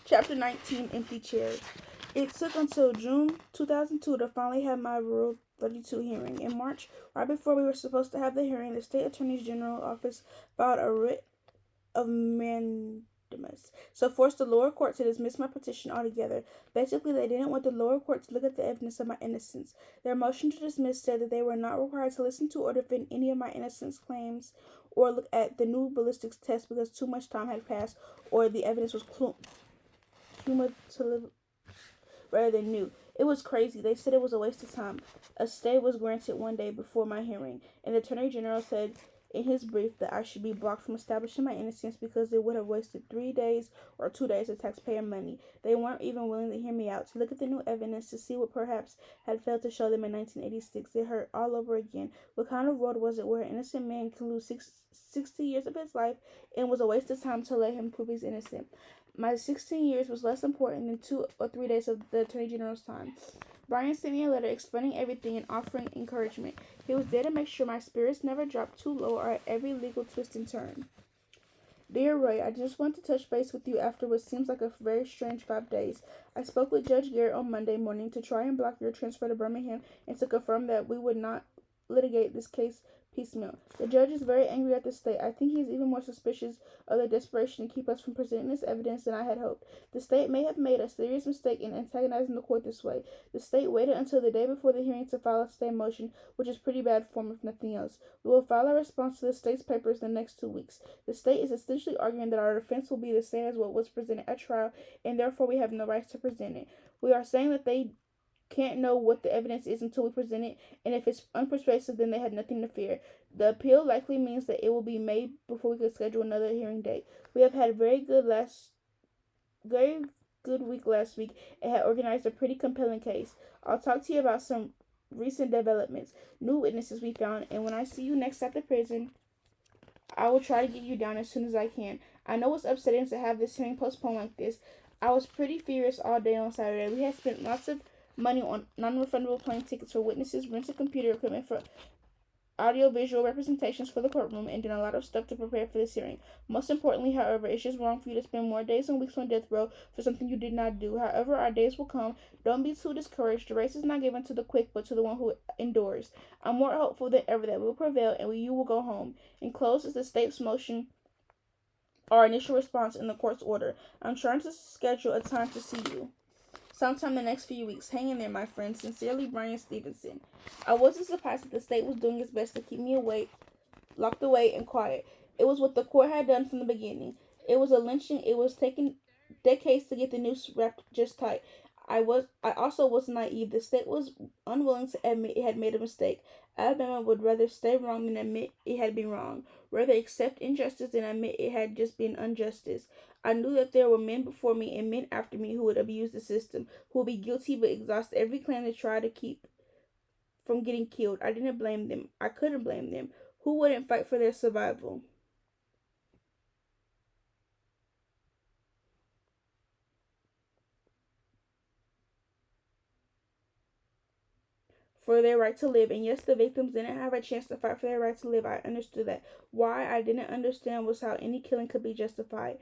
Chapter 19, Empty Chairs. It took until June 2002 to finally have my Rule 32 hearing. In March, right before we were supposed to have the hearing, the State Attorney General's office filed a writ of mandamus, so forced the lower court to dismiss my petition altogether. Basically, they didn't want the lower court to look at the evidence of my innocence. Their motion to dismiss said that they were not required to listen to or defend any of my innocence claims or look at the new ballistics test because too much time had passed or the evidence was cumulative rather than new. It was crazy. They said it was a waste of time. A stay was granted one day before my hearing, and the Attorney General said in his brief that I should be blocked from establishing my innocence because it would have wasted 3 days or 2 days of taxpayer money. They weren't even willing to hear me out, to look at the new evidence, to see what perhaps had failed to show them in 1986. It hurt all over again. What kind of world was it where an innocent man could lose 60 years of his life and was a waste of time to let him prove he's innocent? My 16 years was less important than 2 or 3 days of the Attorney General's time. Brian sent me a letter explaining everything and offering encouragement. He was there to make sure my spirits never dropped too low or at every legal twist and turn. Dear Roy, I just want to touch base with you after what seems like a very strange 5 days. I spoke with Judge Garrett on Monday morning to try and block your transfer to Birmingham and to confirm that we would not litigate this case piecemeal. The judge is very angry at the state. I think he is even more suspicious of the desperation to keep us from presenting this evidence than I had hoped. The state may have made a serious mistake in antagonizing the court this way. The state waited until the day before the hearing to file a stay motion, which is pretty bad form if nothing else. We will file a response to the state's papers in the next 2 weeks. The state is essentially arguing that our defense will be the same as what was presented at trial, and therefore we have no rights to present it. We are saying that they can't know what the evidence is until we present it, and if it's unpersuasive, then they had nothing to fear. The appeal likely means that it will be made before we can schedule another hearing date. We have had a very good week last week and had organized a pretty compelling case. I'll talk to you about some recent developments, new witnesses we found, and when I see you next at the prison, I will try to get you down as soon as I can. I know it's upsetting to have this hearing postponed like this. I was pretty furious all day on Saturday. We had spent lots of money on non-refundable plane tickets for witnesses, rented computer equipment for audio-visual representations for the courtroom, and done a lot of stuff to prepare for this hearing. Most importantly, however, it's just wrong for you to spend more days and weeks on death row for something you did not do. However, our days will come. Don't be too discouraged. The race is not given to the quick, but to the one who endures. I'm more hopeful than ever that we will prevail and you will go home. Enclosed is the state's motion, our initial response in the court's order. I'm trying to schedule a time to see you sometime the next few weeks. Hang in there, my friend. Sincerely, Brian Stevenson. I wasn't surprised that the state was doing its best to keep me awake, locked away, and quiet. It was what the court had done from the beginning. It was a lynching. It was taking decades to get the noose wrapped just tight. I also was naive. The state was unwilling to admit it had made a mistake. Alabama would rather stay wrong than admit it had been wrong. Rather accept injustice than admit it had just been injustice. I knew that there were men before me and men after me who would abuse the system, who would be guilty but exhaust every claim to try to keep from getting killed. I didn't blame them. I couldn't blame them. Who wouldn't fight for their survival? For their right to live. And yes, the victims didn't have a chance to fight for their right to live. I understood that. Why I didn't understand was how any killing could be justified.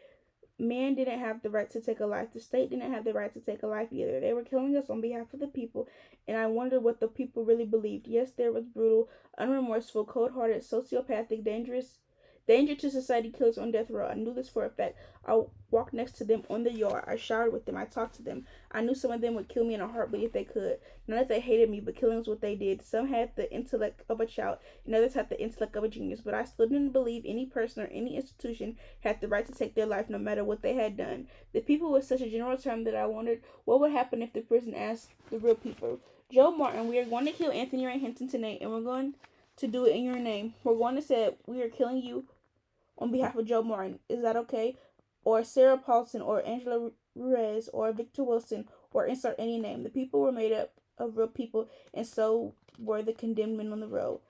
Man didn't have the right to take a life. The state didn't have the right to take a life either. They were killing us on behalf of the people, and I wondered what the people really believed. Yes, there was brutal, unremorseful, cold-hearted, sociopathic, danger to society killers on death row. I knew this for a fact. I walked next to them on the yard. I showered with them. I talked to them. I knew some of them would kill me in a heartbeat if they could. Not that they hated me, but killing was what they did. Some had the intellect of a child, and others had the intellect of a genius. But I still didn't believe any person or any institution had the right to take their life, no matter what they had done. The people was such a general term that I wondered what would happen if the prison asked the real people. Joe Martin, we are going to kill Anthony Ray Hinton tonight, and we're going to do it in your name. We're going to say we are killing you on behalf of Joe Martin. Is that okay? Or Sarah Paulson, or Angela Ruiz, or Victor Wilson, or insert any name. The people were made up of real people, and so were the condemned men on the road.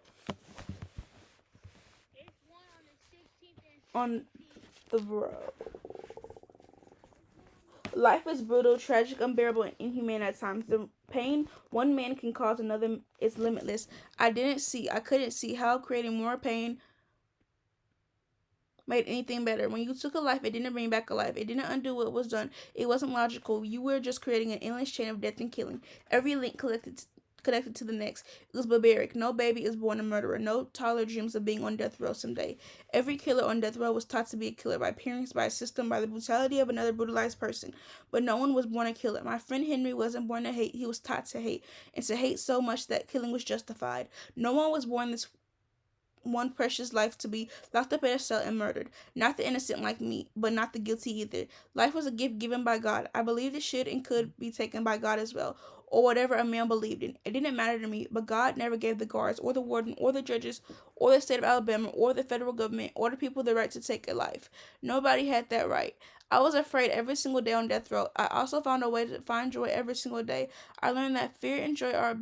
On the road. Life is brutal, tragic, unbearable, and inhumane at times. The pain one man can cause another is limitless. I couldn't see how creating more pain made anything better. When you took a life, it didn't bring back a life. It didn't undo what was done. It wasn't logical. You were just creating an endless chain of death and killing. Every link connected to the next. It was barbaric. No baby is born a murderer. No toddler dreams of being on death row someday. Every killer on death row was taught to be a killer by parents, by a system, by the brutality of another brutalized person. But no one was born a killer. My friend Henry wasn't born to hate. He was taught to hate, and to hate so much that killing was justified. No one was born this one precious life to be locked up in a cell and murdered. Not the innocent like me, but not the guilty either. Life was a gift given by God. I believed it should and could be taken by God as well, or whatever a man believed in. It didn't matter to me, but God never gave the guards, or the warden, or the judges, or the state of Alabama, or the federal government, or the people the right to take a life. Nobody had that right. I was afraid every single day on death row. I also found a way to find joy every single day. I learned that fear and joy are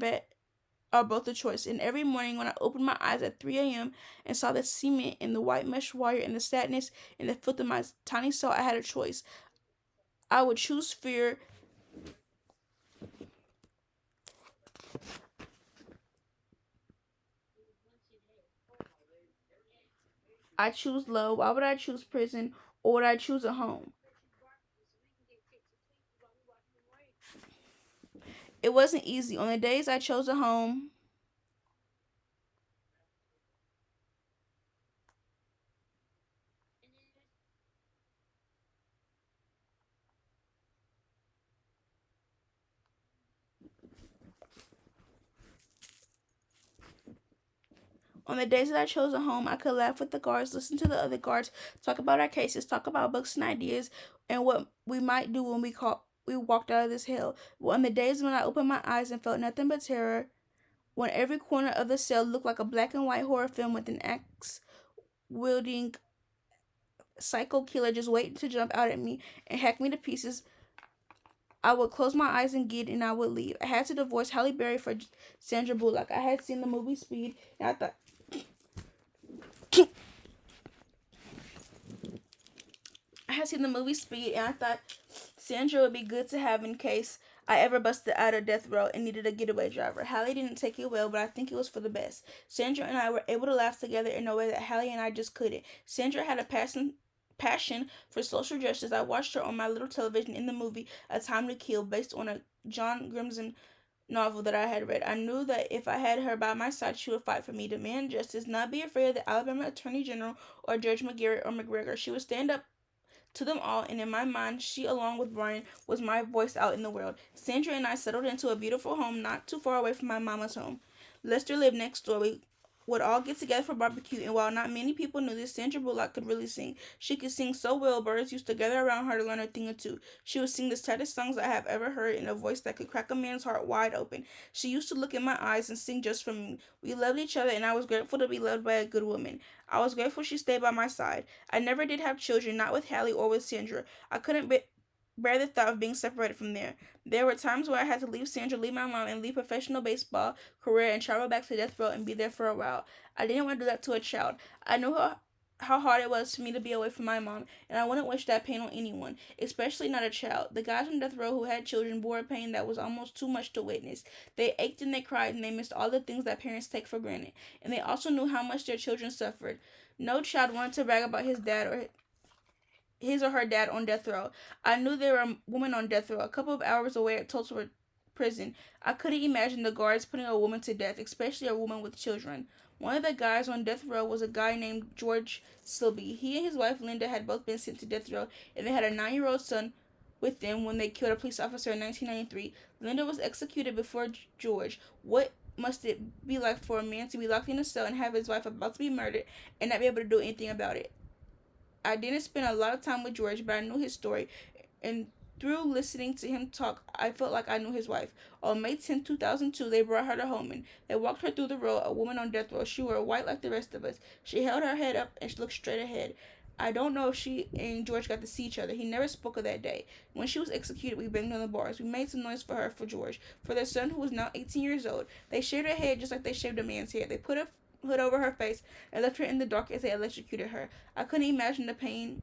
both a choice. And every morning when I opened my eyes at 3 a.m. and saw the cement and the white mesh wire and the sadness in the filth of my tiny soul, I had a choice. I would choose fear. I choose love. Why would I choose prison? Or would I choose a home? It wasn't easy. On the days I chose a home, On the days that I chose a home, I could laugh with the guards, listen to the other guards, talk about our cases, talk about books and ideas, and what we might do when we walked out of this hell. On the days when I opened my eyes and felt nothing but terror, when every corner of the cell looked like a black and white horror film with an axe wielding psycho killer just waiting to jump out at me and hack me to pieces, I would close my eyes and get and I would leave. I had to divorce Halle Berry for Sandra Bullock. I had seen the movie Speed and I thought I had seen the movie Speed, and I thought Sandra would be good to have in case I ever busted out of death row and needed a getaway driver. Hallie didn't take it well, but I think it was for the best. Sandra and I were able to laugh together in a way that Hallie and I just couldn't. Sandra had a passion for social justice. I watched her on my little television in the movie A Time to Kill, based on a John Grimson novel that I had read. I knew that if I had her by my side, she would fight for me, demand justice, not be afraid of the Alabama Attorney General or Judge McGarrett or McGregor. She would stand up to them all, and in my mind, she, along with Brian, was my voice out in the world. Sandra and I settled into a beautiful home not too far away from my mama's home. Lester lived next door. We would all get together for barbecue, and while not many people knew this, Sandra Bullock could really sing. She could sing so well, birds used to gather around her to learn a thing or two. She would sing the saddest songs I have ever heard in a voice that could crack a man's heart wide open. She used to look in my eyes and sing just for me. We loved each other, and I was grateful to be loved by a good woman. I was grateful she stayed by my side. I never did have children, not with Hallie or with Sandra. I couldn't bear the thought of being separated from there. There were times where I had to leave Sandra, leave my mom, and leave professional baseball career and travel back to death row and be there for a while. I didn't want to do that to a child. I knew how hard it was for me to be away from my mom, and I wouldn't wish that pain on anyone, especially not a child. The guys on death row who had children bore a pain that was almost too much to witness. They ached and they cried and they missed all the things that parents take for granted, and they also knew how much their children suffered. No child wanted to brag about his or her dad on death row. I knew there were women on death row, a couple of hours away at Tulsa prison. I couldn't imagine the guards putting a woman to death, especially a woman with children. One of the guys on death row was a guy named George Silby. He and his wife Linda had both been sent to death row, and they had a 9-year-old son with them when they killed a police officer in 1993. Linda was executed before George. What must it be like for a man to be locked in a cell and have his wife about to be murdered and not be able to do anything about it? I didn't spend a lot of time with George, but I knew his story, and through listening to him talk, I felt like I knew his wife. On May 10, 2002, they brought her to Holman. They walked her through the row, a woman on death row. She wore white like the rest of us. She held her head up and she looked straight ahead. I don't know if she and George got to see each other. He never spoke of that day. When she was executed, we banged on the bars. We made some noise for her, for George, for their son who was now 18 years old. They shaved her head just like they shaved a man's head. They put a hood over her face and left her in the dark as they electrocuted her. I couldn't imagine the pain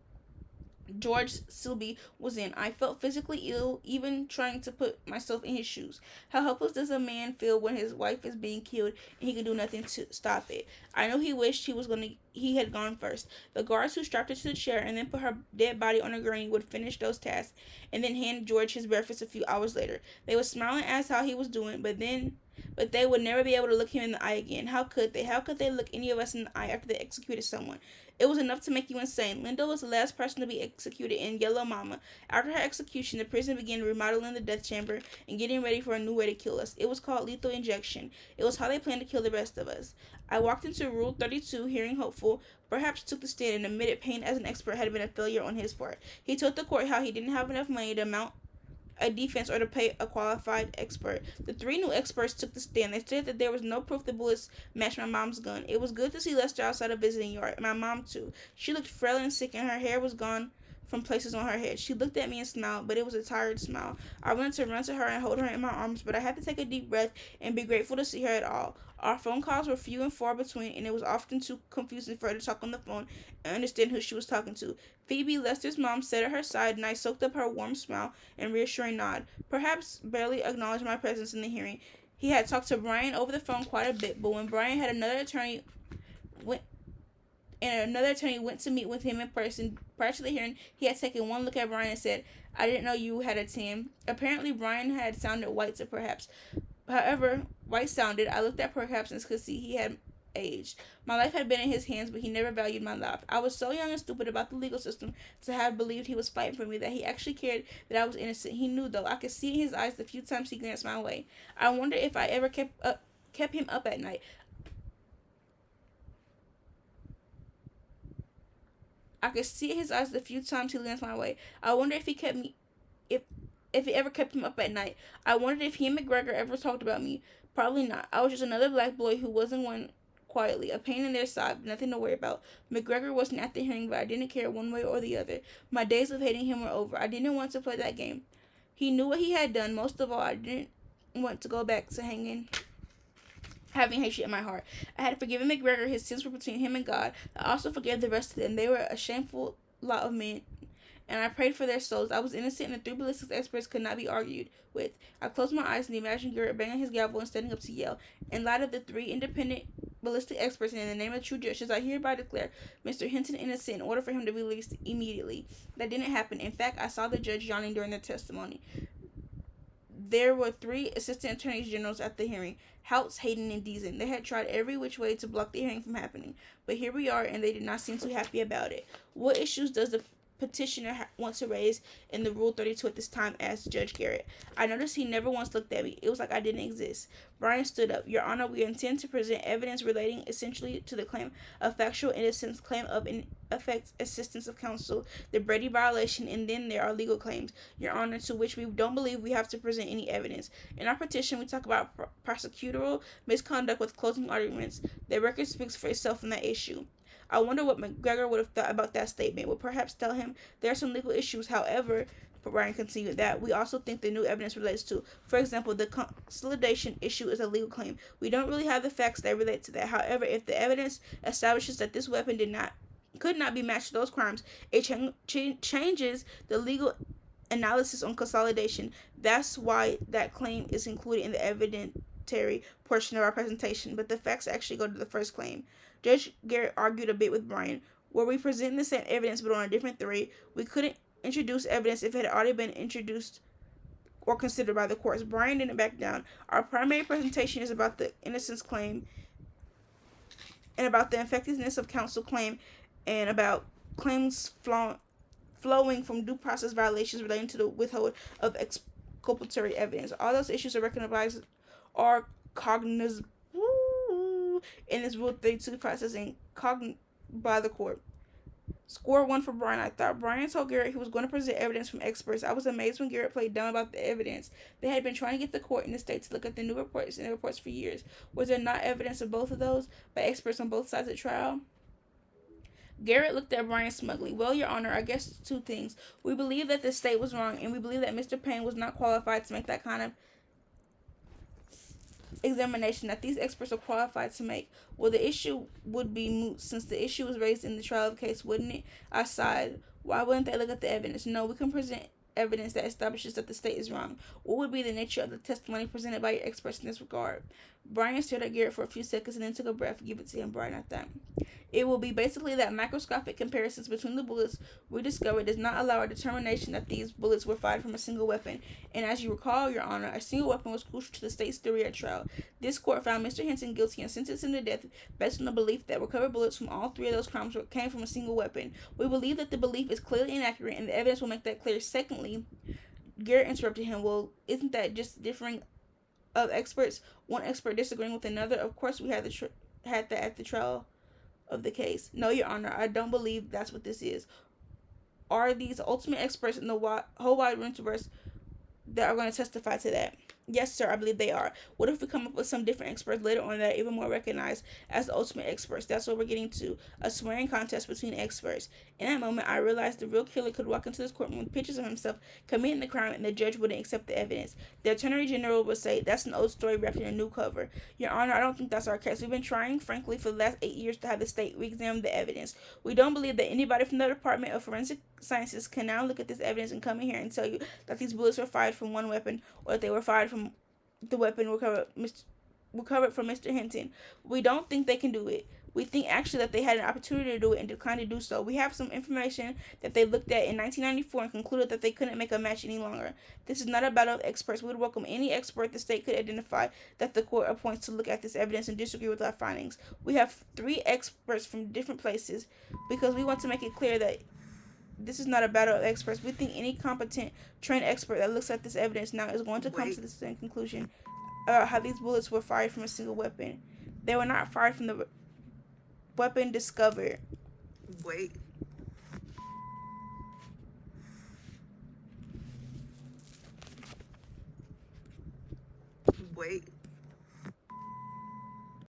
George Silby was in. I felt physically ill even trying to put myself in his shoes. How helpless does a man feel when his wife is being killed and he can do nothing to stop it? I know he wished he had gone first. The guards who strapped her to the chair and then put her dead body on a gurney would finish those tasks and then hand George his breakfast a few hours later. They would smile and ask how he was doing, but they would never be able to look him in the eye again. How could they? How could they look any of us in the eye after they executed someone? It was enough to make you insane. Linda was the last person to be executed in Yellow Mama. After her execution, the prison began remodeling the death chamber and getting ready for a new way to kill us. It was called lethal injection. It was how they planned to kill the rest of us. I walked into Rule 32, hearing hopeful, perhaps took the stand and admitted Payne as an expert had been a failure on his part. He told the court how he didn't have enough money to mount a defense or to pay a qualified expert. The three new experts took the stand. They said that there was no proof the bullets matched my mom's gun. It was good to see Lester outside a visiting yard. My mom, too. She looked frail and sick, and her hair was gone from places on her head. She looked at me and smiled, but it was a tired smile. I wanted to run to her and hold her in my arms, but I had to take a deep breath and be grateful to see her at all. Our phone calls were few and far between, and it was often too confusing for her to talk on the phone and understand who she was talking to. Phoebe, Lester's mom, sat at her side, and I soaked up her warm smile and reassuring nod. Perhaps barely acknowledged my presence in the hearing. He had talked to Brian over the phone quite a bit, but when Brian had another attorney went to meet with him in person prior to the hearing, he had taken one look at Brian and said, "I didn't know you had a tan." Apparently, Brian had sounded white to perhaps. However white sounded, I looked at perhaps and could see he had aged. My life had been in his hands, but he never valued my life. I was so young and stupid about the legal system to have believed he was fighting for me, that he actually cared that I was innocent. He knew, though. I could see in his eyes the few times he glanced my way. I wonder if I ever kept him up at night. I could see in his eyes the few times he glanced my way. I wonder if he kept me if it ever kept him up at night. I wondered if he and McGregor ever talked about me. Probably not. I was just another black boy who wasn't one quietly, a pain in their side, but nothing to worry about. McGregor wasn't at the hearing, but I didn't care one way or the other. My days of hating him were over. I didn't want to play that game. He knew what he had done. Most of all, I didn't want to go back to having hatred in my heart. I had forgiven McGregor. His sins were between him and God. I also forgave the rest of them. They were a shameful lot of men, and I prayed for their souls. I was innocent, and the three ballistics experts could not be argued with. I closed my eyes and imagined Garrett banging his gavel and standing up to yell. In light of the three independent ballistic experts and in the name of true justice, I hereby declare Mr. Hinton innocent in order for him to be released immediately. That didn't happen. In fact, I saw the judge yawning during their testimony. There were three assistant attorneys generals at the hearing, Houtz, Hayden, and Deason. They had tried every which way to block the hearing from happening, but here we are, and they did not seem too happy about it. What issues does the petitioner want to raise in the Rule 32 at this time?" asked Judge Garrett. I noticed he never once looked at me. It was like I didn't exist. Brian stood up. "Your Honor, we intend to present evidence relating essentially to the claim of factual innocence, claim of ineffective assistance of counsel, the Brady violation, and then there are legal claims, Your Honor, to which we don't believe we have to present any evidence. In our petition, we talk about prosecutorial misconduct with closing arguments. The record speaks for itself on that issue." I wonder what McGregor would have thought about that statement. Would perhaps tell him there are some legal issues, however, Brian continued, that we also think the new evidence relates to. For example, the consolidation issue is a legal claim. We don't really have the facts that relate to that. However, if the evidence establishes that this weapon could not be matched to those crimes, it changes the legal analysis on consolidation. That's why that claim is included in the evidentiary portion of our presentation, but the facts actually go to the first claim. Judge Garrett argued a bit with Brian. Were we presenting the same evidence but on a different theory, we couldn't introduce evidence if it had already been introduced or considered by the courts. Brian didn't back down. Our primary presentation is about the innocence claim and about the effectiveness of counsel claim and about claims flowing from due process violations relating to the withhold of exculpatory evidence. All those issues are recognized are cognizable in this Rule 32 process and cognized by the court. Score 1 for Brian. I thought Brian told Garrett he was going to present evidence from experts. I was amazed when Garrett played dumb about the evidence. They had been trying to get the court in the state to look at the new reports and the reports for years. Was there not evidence of both of those by experts on both sides of the trial? Garrett looked at Brian smugly. "Well, Your Honor, I guess two things. We believe that the state was wrong, and we believe that Mr. Payne was not qualified to make that kind of examination that these experts are qualified to make. Well, the issue would be moot since the issue was raised in the trial of the case, wouldn't it?" I sighed. Why wouldn't they look at the evidence? No, we can present evidence that establishes that the state is wrong. What would be the nature of the testimony presented by your experts in this regard? Brian stared at Garrett for a few seconds and then took a breath. Give it to him, Brian, at that. It will be basically that microscopic comparisons between the bullets we discovered does not allow a determination that these bullets were fired from a single weapon. And as you recall, Your Honor, a single weapon was crucial to the state's theory at trial. This court found Mr. Hinton guilty and sentenced him to death based on the belief that recovered bullets from all three of those crimes came from a single weapon. We believe that the belief is clearly inaccurate, and the evidence will make that clear. Secondly, Garrett interrupted him. Well, isn't that just differing of experts? One expert disagreeing with another? Of course, we had that at the trial of the case. No, Your Honor, I don't believe that's what this is. Are these ultimate experts in the whole wide universe that are going to testify to that? Yes, sir, I believe they are. What if we come up with some different experts later on that are even more recognized as the ultimate experts? That's what we're getting to, a swearing contest between experts. In that moment, I realized the real killer could walk into this courtroom with pictures of himself committing the crime, and the judge wouldn't accept the evidence. The Attorney General would say, that's an old story wrapped in a new cover. Your Honor, I don't think that's our case. We've been trying, frankly, for the last 8 years to have the state re-examine the evidence. We don't believe that anybody from the Department of Forensic Sciences can now look at this evidence and come in here and tell you that these bullets were fired from one weapon, or that they were fired from the weapon recovered from Mr. Hinton. We don't think they can do it. We think actually that they had an opportunity to do it and declined to do so. We have some information that they looked at in 1994 and concluded that they couldn't make a match any longer. This is not a battle of experts. We would welcome any expert the state could identify that the court appoints to look at this evidence and disagree with our findings. We have 3 experts from different places because we want to make it clear that this is not a battle of experts. We think any competent, trained expert that looks at this evidence now is going to come to the same conclusion about how these bullets were fired from a single weapon. They were not fired from the weapon discovered. Wait. Wait.